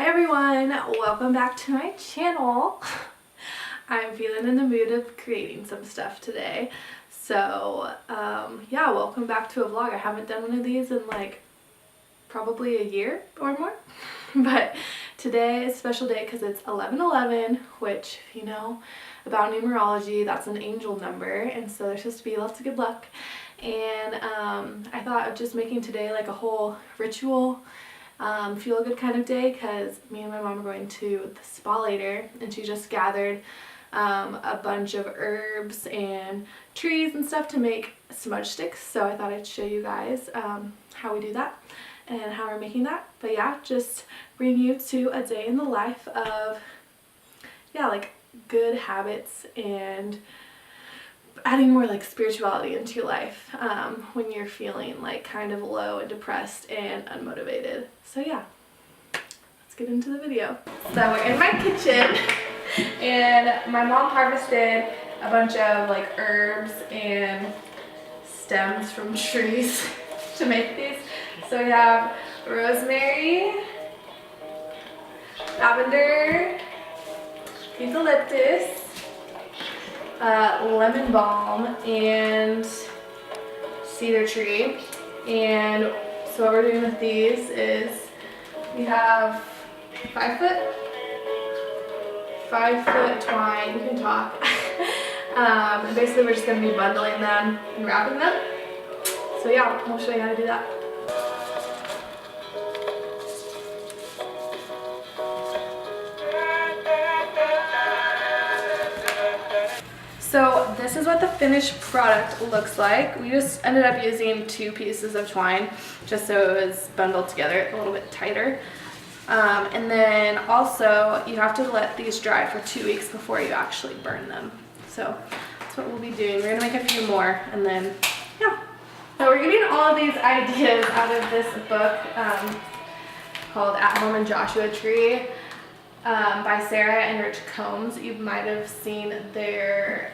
Hi everyone, welcome back to my channel. I'm feeling in the mood of creating some stuff today. So yeah, welcome back to a vlog. I haven't done one of these in like probably a year or more. But today is a special day because it's 11/11, which if you know about numerology, that's an angel number, and so there's supposed to be lots of good luck. And I thought of just making today like a whole ritual feel good kind of day, because me and my mom are going to the spa later, and she just gathered a bunch of herbs and trees and stuff to make smudge sticks. So I thought I'd show you guys how we do that and how we're making that. But yeah, just bring you to a day in the life of like good habits and adding more like spirituality into your life when you're feeling like kind of low and depressed and unmotivated. So yeah, let's get into the video. So we're in my kitchen and my mom harvested a bunch of like herbs and stems from trees to make these. So we have rosemary, lavender, eucalyptus, lemon balm, and cedar tree. And so what we're doing with these is we have 5 foot twine. You can talk. And basically we're just going to be bundling them and wrapping them. So yeah, we'll show you how to do that. So this is what the finished product looks like. We just ended up using 2 pieces of twine just so it was bundled together a little bit tighter. And then also you have to let these dry for 2 weeks before you actually burn them. So that's what we'll be doing. We're gonna make a few more and then yeah. So we're getting all of these ideas out of this book called At Home in Joshua Tree. By Sarah and Rich Combs. You might have seen their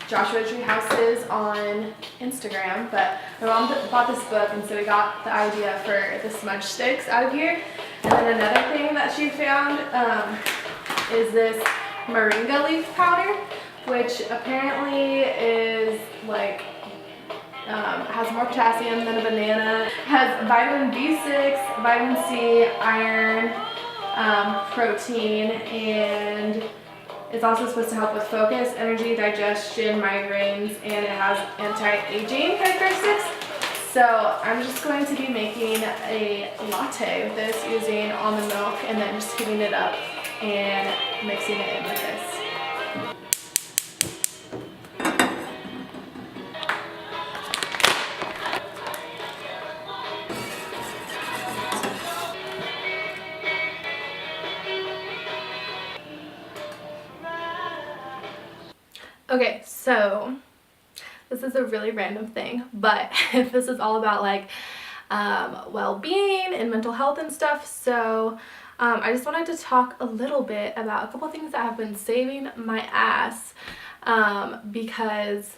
Joshua Tree houses on Instagram, but my mom bought this book, and so we got the idea for the smudge sticks out of here. And then another thing that she found is this moringa leaf powder, which apparently is like has more potassium than a banana, has vitamin B6, vitamin C, iron, protein, and it's also supposed to help with focus, energy, digestion, migraines, and it has anti-aging characteristics. So I'm just going to be making a latte with this using almond milk and then just heating it up and mixing it in with this. Okay, so this is a really random thing, but this is all about like well-being and mental health and stuff. So I just wanted to talk a little bit about a couple things that have been saving my ass because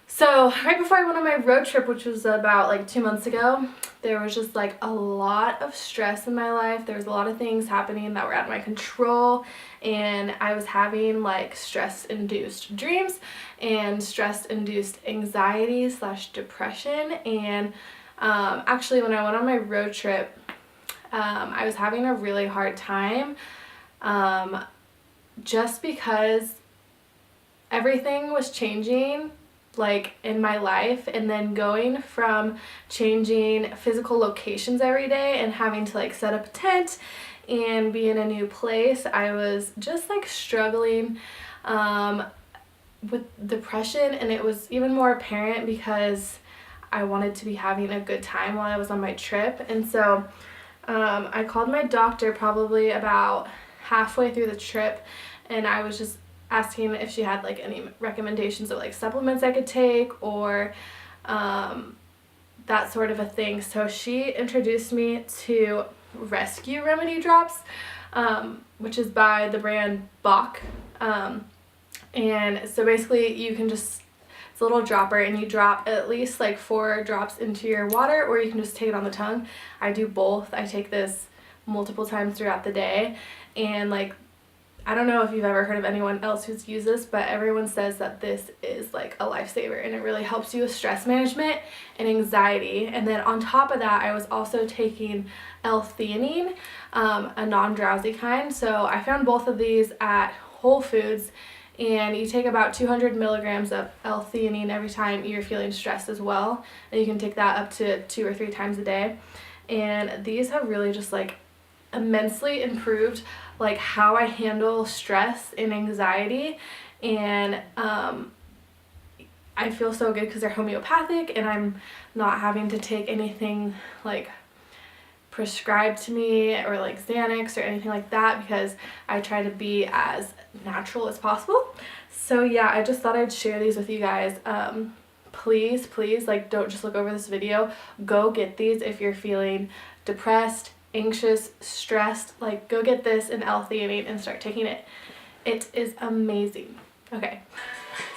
so right before I went on my road trip, which was about like 2 months ago, there was just like a lot of stress in my life. There was a lot of things happening that were out of my control, and I was having like stress-induced dreams and stress-induced anxiety / depression. And actually when I went on my road trip, I was having a really hard time just because everything was changing like in my life, and then going from changing physical locations every day and having to like set up a tent and be in a new place, I was just like struggling with depression. And it was even more apparent because I wanted to be having a good time while I was on my trip. And so I called my doctor probably about halfway through the trip, and I was just asking if she had like any recommendations of like supplements I could take or that sort of a thing. So she introduced me to Rescue Remedy Drops, which is by the brand Bach. And so basically you can just, it's a little dropper, and you drop at least like 4 drops into your water, or you can just take it on the tongue. I do both. I take this multiple times throughout the day. And like, I don't know if you've ever heard of anyone else who's used this, but everyone says that this is like a lifesaver, and it really helps you with stress management and anxiety. And then on top of that, I was also taking L-theanine, a non-drowsy kind. So I found both of these at Whole Foods, and you take about 200 milligrams of L-theanine every time you're feeling stressed as well. And you can take that up to 2 or 3 times a day. And these have really just like immensely improved like how I handle stress and anxiety. And I feel so good because they're homeopathic, and I'm not having to take anything like prescribed to me or like Xanax or anything like that, because I try to be as natural as possible. So yeah, I just thought I'd share these with you guys. Please like, don't just look over this video. Go get these if you're feeling depressed, anxious, stressed. Like, go get this and L-theanine and start taking it. It is amazing.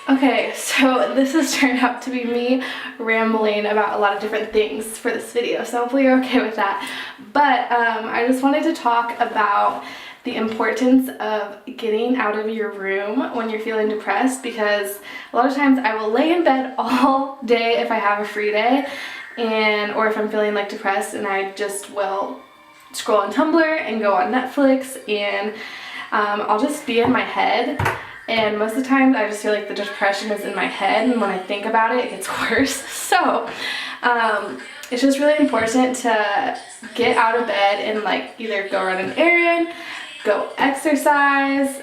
Okay, so this has turned out to be me rambling about a lot of different things for this video, so hopefully you're okay with that. But I just wanted to talk about the importance of getting out of your room when you're feeling depressed, because a lot of times I will lay in bed all day if I have a free day, or if I'm feeling like depressed, and I just will scroll on Tumblr and go on Netflix, and I'll just be in my head. And most of the time I just feel like the depression is in my head, and when I think about it, it gets worse. So it's just really important to get out of bed and like either go run an errand, go exercise,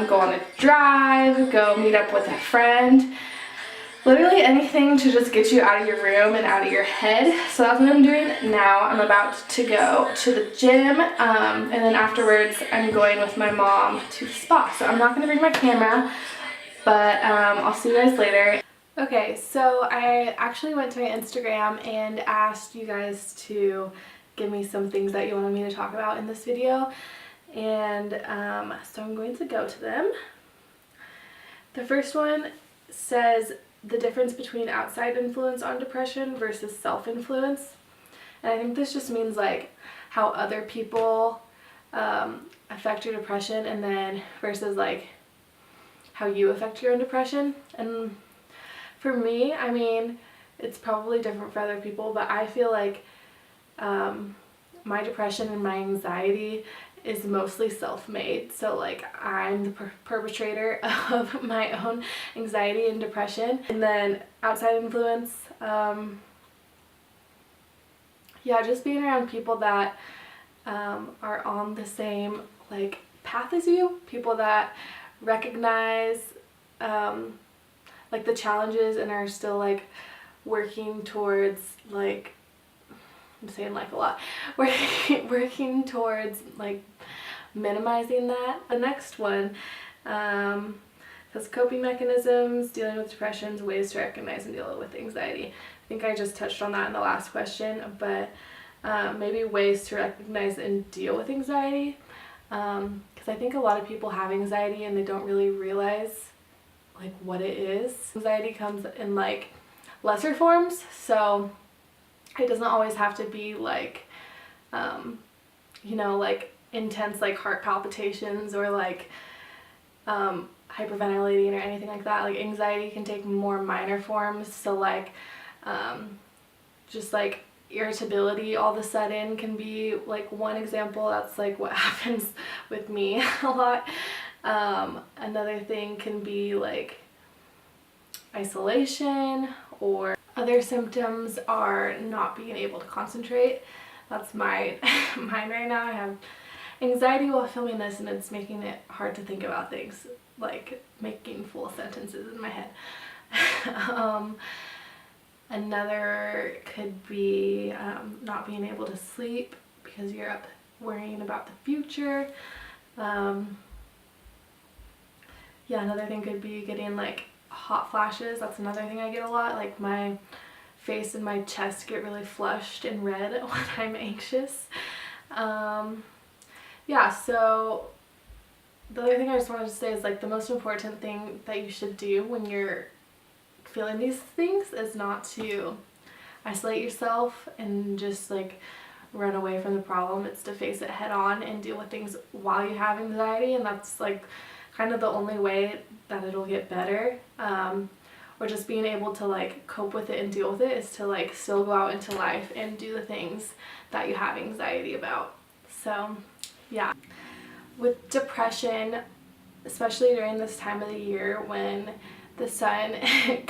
go on a drive, go meet up with a friend. Literally anything to just get you out of your room and out of your head. So that's what I'm doing now. I'm about to go to the gym, and then afterwards I'm going with my mom to the spa. So I'm not going to bring my camera, but I'll see you guys later. Okay, so I actually went to my Instagram and asked you guys to give me some things that you wanted me to talk about in this video, and so I'm going to go to them. The first one says the difference between outside influence on depression versus self-influence. And I think this just means like how other people affect your depression, and then versus like how you affect your own depression. And for me, I mean, it's probably different for other people, but I feel like my depression and my anxiety is mostly self-made. So like, I'm the perpetrator of my own anxiety and depression. And then outside influence, yeah, just being around people that are on the same like path as you, people that recognize like the challenges and are still like working towards like, I'm saying like a lot, working towards like minimizing that. The next one says coping mechanisms, dealing with depressions, ways to recognize and deal with anxiety. I think I just touched on that in the last question, but maybe ways to recognize and deal with anxiety, because I think a lot of people have anxiety and they don't really realize like what it is. Anxiety comes in like lesser forms, so it doesn't always have to be like you know, like intense like heart palpitations or like hyperventilating or anything like that. Like anxiety can take more minor forms, so like just like irritability all of a sudden can be like one example. That's like what happens with me a lot. Another thing can be like isolation, or other symptoms are not being able to concentrate. That's mine right now. I have anxiety while filming this, and it's making it hard to think about things, like making full sentences in my head. Another could be not being able to sleep because you're up worrying about the future. Yeah, another thing could be getting like hot flashes. That's another thing I get a lot. Like my face and my chest get really flushed and red when I'm anxious. Yeah, so the other thing I just wanted to say is like the most important thing that you should do when you're feeling these things is not to isolate yourself and just like run away from the problem. It's to face it head on and deal with things while you have anxiety, and that's like kind of the only way that it'll get better. Or just being able to like cope with it and deal with it is to like still go out into life and do the things that you have anxiety about. So yeah. With depression, especially during this time of the year when the sun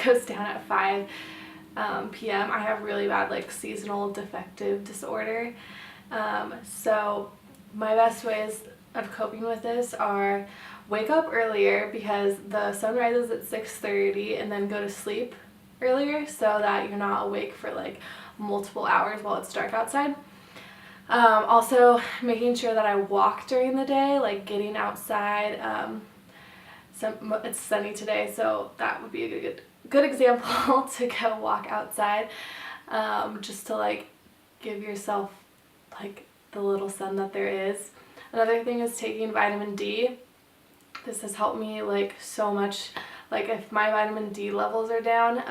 goes down at 5 p.m. I have really bad like seasonal affective disorder. So my best ways of coping with this are wake up earlier because the sun rises at 6:30, and then go to sleep earlier so that you're not awake for like multiple hours while it's dark outside. Also making sure that I walk during the day, like getting outside. It's sunny today, so that would be a good example to go walk outside, just to like give yourself like the little sun that there is. Another thing is taking vitamin D. This has helped me like so much. Like if my vitamin D levels are down,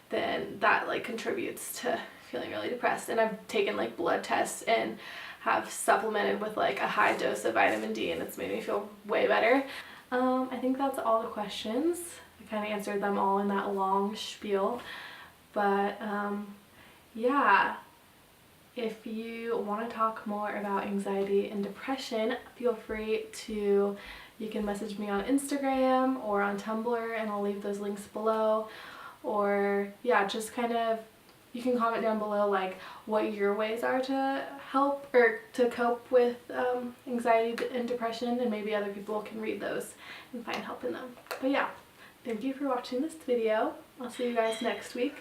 then that like contributes to feeling really depressed. And I've taken like blood tests and have supplemented with like a high dose of vitamin D, and it's made me feel way better. I think that's all the questions. I kind of answered them all in that long spiel. But yeah, if you want to talk more about anxiety and depression, feel free to, you can message me on Instagram or on Tumblr, and I'll leave those links below. Or yeah, just kind of, you can comment down below like what your ways are to help or to cope with anxiety and depression, and maybe other people can read those and find help in them. But yeah, thank you for watching this video. I'll see you guys next week.